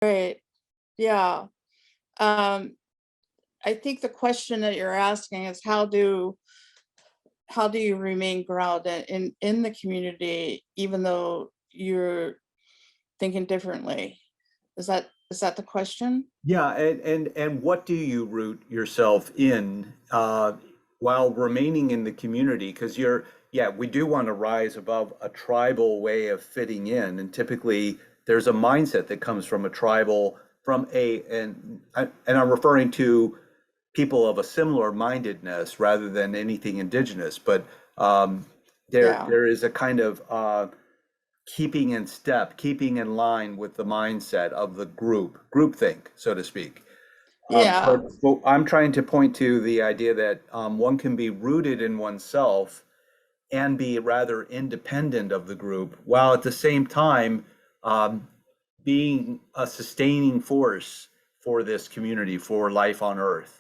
Right. Yeah. Um, I think the question that you're asking is how do you remain grounded in the community even though you're thinking differently? Is that the question? Yeah, and what do you root yourself in while remaining in the community? Because yeah, we do want to rise above a tribal way of fitting in, and typically there's a mindset that comes from a tribal, and I'm referring to people of a similar mindedness rather than anything indigenous, but um, Yeah. there is a kind of keeping in step, keeping in line with the mindset of the groupthink, so to speak. Yeah. But I'm trying to point to the idea that one can be rooted in oneself and be rather independent of the group, while at the same time um, being a sustaining force for this community, for life on Earth.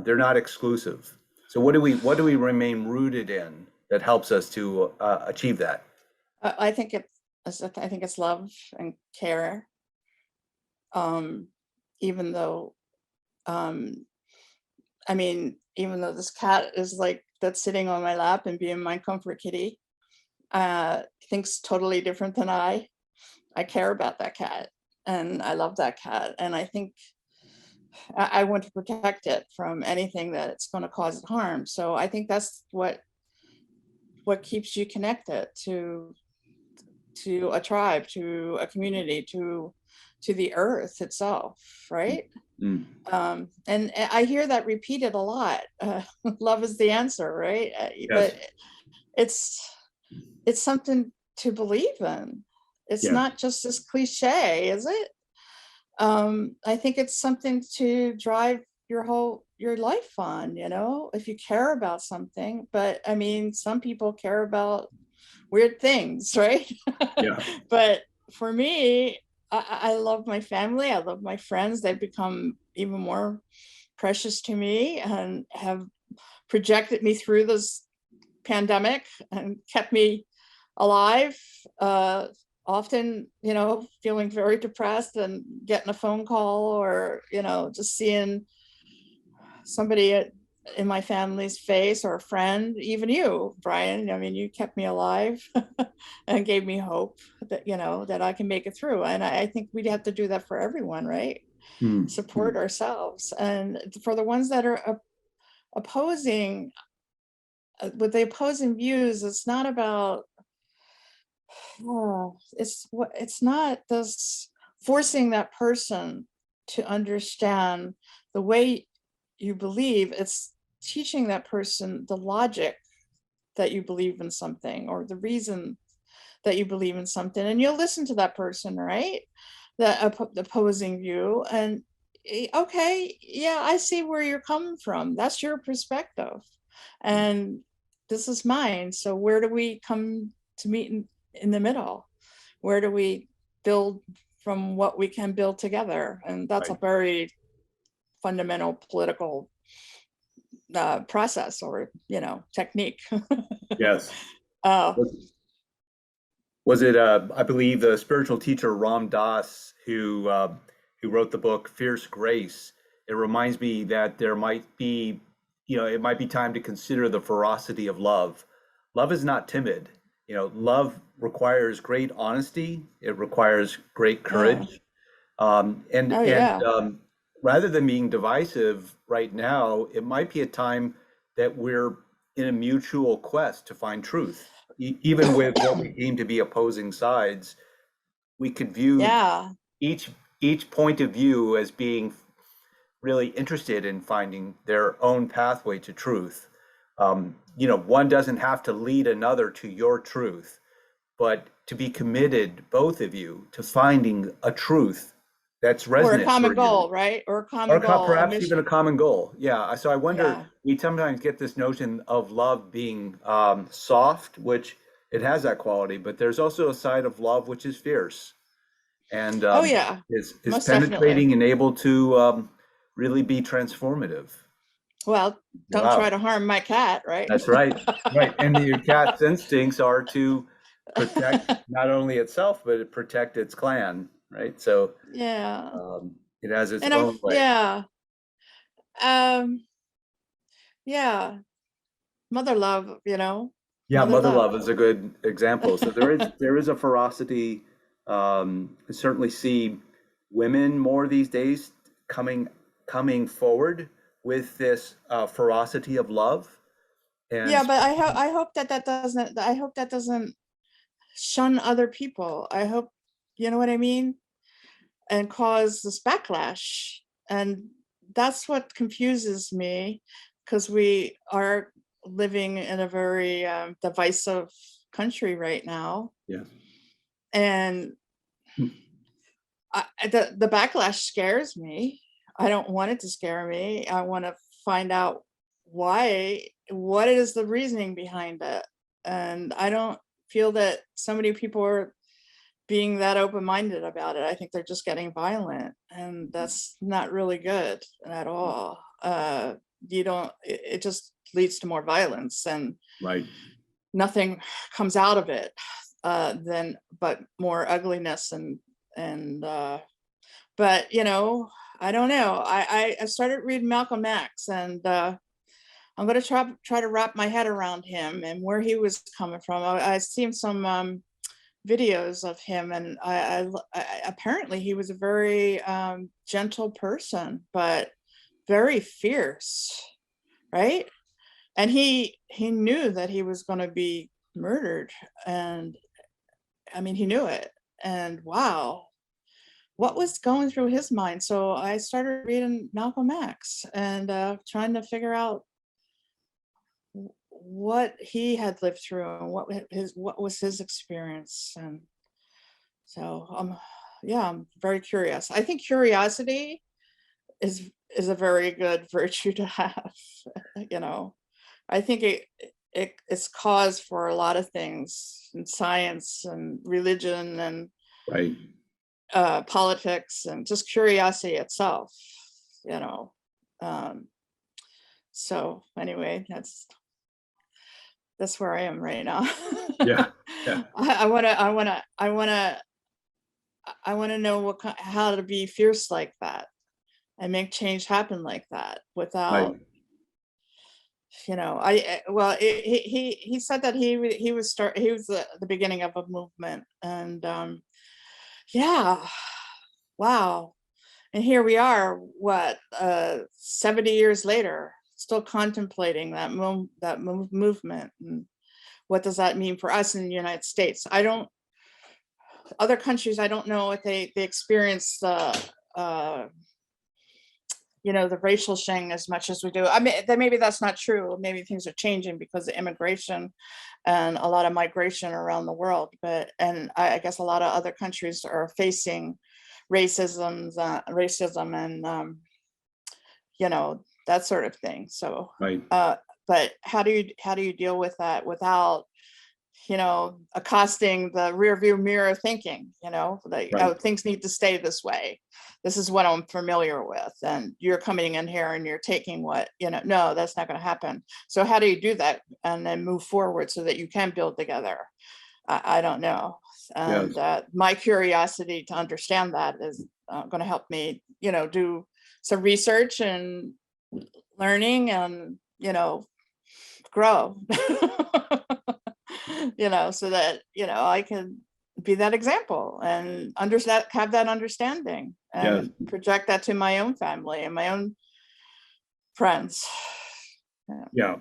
They're not exclusive. So what do we remain rooted in that helps us to achieve that? I think it's love and care. Um, even though um, I mean, even though this cat is like that's sitting on my lap and being my comfort kitty, thinks totally different than I care about that cat and I love that cat. And I think I want to protect it from anything that's going to cause it harm. So I think that's what keeps you connected to a tribe, to a community, to the earth itself, right? Mm. And I hear that repeated a lot. Love is the answer, right? Yes. But it's it's something to believe in. It's Yes. not just this cliche, is it? I think it's something to drive your life on, if you care about something. But I mean, some people care about weird things, right? Yeah. But for me, I love my family. I love my friends. They've become even more precious to me and have projected me through this pandemic and kept me alive. Often, feeling very depressed and getting a phone call or, just seeing somebody in my family's face or a friend, even you, Brian. I mean, you kept me alive and gave me hope that I can make it through. And I think we'd have to do that for everyone, right? Mm. Support ourselves. And for the ones that are opposing, with the opposing views, it's not about, it's not this forcing that person to understand the way you believe. It's teaching that person the logic that you believe in something or the reason that you believe in something, and you'll listen to that person, right? The opposing view, and okay, yeah, I see where you're coming from. That's your perspective, and this is mine. So where do we come to meet in the middle? Where do we build from what we can build together? And that's a Right. very fundamental political process or technique. Yes. uh, Was it, I believe, the spiritual teacher Ram Dass who wrote the book Fierce Grace? It reminds me that there might be, it might be time to consider the ferocity of love. Love is not timid. Love requires great honesty. It requires great yeah. courage. And Oh yeah. rather than being divisive right now, it might be a time that we're in a mutual quest to find truth. Even with what we deem to be opposing sides, we could view Yeah. each each point of view as being really interested in finding their own pathway to truth. One doesn't have to lead another to your truth, but to be committed, both of you, to finding a truth that's Or a resonant common for you, goal, right? Or a or common goal, a perhaps even a mission. common goal. Yeah. So I wonder, Yeah. we sometimes get this notion of love being soft, which it has that quality, but there's also a side of love which is fierce and Oh yeah. is Most definitely. penetrating and able to really be transformative. Well, don't try Wow. to harm my cat, right? That's right. Right. And your cat's instincts are to protect not only itself, but protect its clan. right? So Yeah. it has its And own way. yeah. Um, yeah. Mother love, Yeah, mother mother love. love is a good example. So there is a ferocity. I certainly see women more these days coming forward with this ferocity of love, and Yeah, but I hope that doesn't shun other people. I hope, you know what I mean? And cause this backlash. And that's what confuses me, because we are living in a very divisive country right now. yeah, And the backlash scares me. I don't want it to scare me. I want to find out what is the reasoning behind it. And I don't feel that so many people are being that open-minded about it. I think they're just getting violent, and that's not really good at all. You don't, it just leads to more violence, and right, nothing comes out of it then but more ugliness and but I don't know. I started reading Malcolm X, and I'm going to try to wrap my head around him and where he was coming from. I've seen some videos of him, and apparently he was a very gentle person, but very fierce, right? And he knew that he was going to be murdered, and I mean, he knew it. And wow, what was going through his mind? So I started reading Malcolm X, and trying to figure out what he had lived through, and what was his experience. And so yeah, I'm very curious. I think curiosity is a very good virtue to have. you know. I think it's cause for a lot of things in science and religion and right. politics, and just curiosity itself, you know. Um, so anyway, that's where I am right now. Yeah, yeah, I wanna know how to be fierce like that and make change happen like that right, without, well, he said that he was the beginning of a movement, and yeah, wow. And here we are, what, 70 years later, still contemplating that movement. And what does that mean for us in the United States? Other countries, I don't know if they experience uh, the racial shame as much as we do. I mean, maybe that's not true. Maybe things are changing because of immigration and a lot of migration around the world. And I guess a lot of other countries are facing racism and that sort of thing. So, right, but how do you deal with that without accosting the rear view mirror thinking, like, oh, right. things need to stay this way. This is what I'm familiar with. And you're coming in here and you're taking no, that's not going to happen. So how do you do that and then move forward so that you can build together? I don't know. And Yes, my curiosity to understand that is going to help me, do some research and learning and, grow. So that, I can be that example and have that understanding yes, and project that to my own family and my own friends. Yeah. yeah.